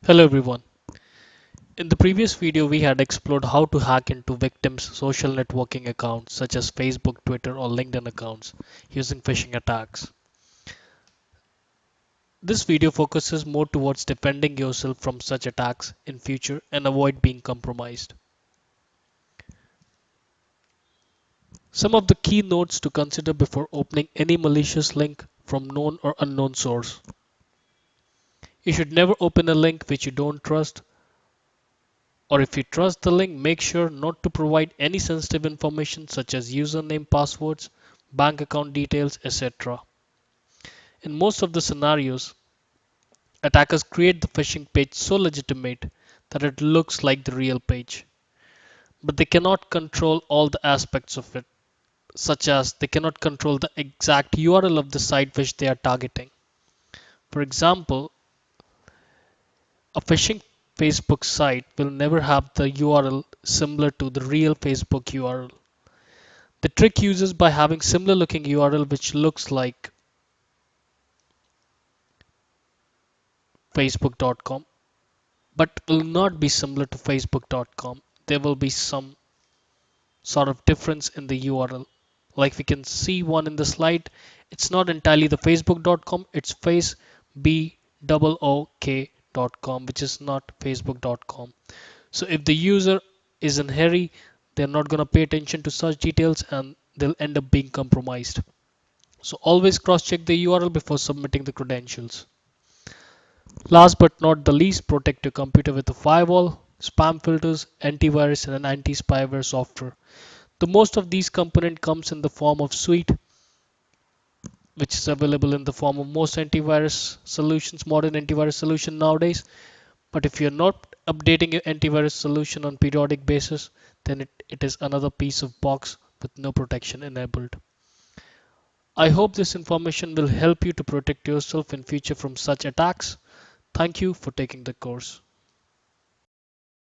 Hello everyone. In the previous video, we had explored how to hack into victims' social networking accounts such as Facebook, Twitter, or LinkedIn accounts using phishing attacks. This video focuses more towards defending yourself from such attacks in future and avoid being compromised. Some of the key notes to consider before opening any malicious link from known or unknown source. You should never open a link which you don't trust, or if you trust the link, make sure not to provide any sensitive information such as username, passwords, bank account details, etc. In most of the scenarios, attackers create the phishing page so legitimate that it looks like the real page. But they cannot control all the aspects of it, such as they cannot control the exact URL of the site which they are targeting. For example, a phishing Facebook site will never have the URL similar to the real Facebook URL. The trick uses by having similar looking URL which looks like facebook.com but will not be similar to facebook.com. There will be some sort of difference in the URL. Like we can see one in the slide, it's not entirely the facebook.com, it's facebook.com, which is not facebook.com. So if the user is in hurry, they're not going to pay attention to such details and they'll end up being compromised. So always cross check the URL before submitting the credentials. Last but not the least, protect your computer with a firewall, spam filters, antivirus, and an anti-spyware software. The most of these components comes in the form of suite, which is available in the form of most antivirus solutions, modern antivirus solution nowadays. But if you're not updating your antivirus solution on periodic basis, then it is another piece of box with no protection enabled. I hope this information will help you to protect yourself in future from such attacks. Thank you for taking the course.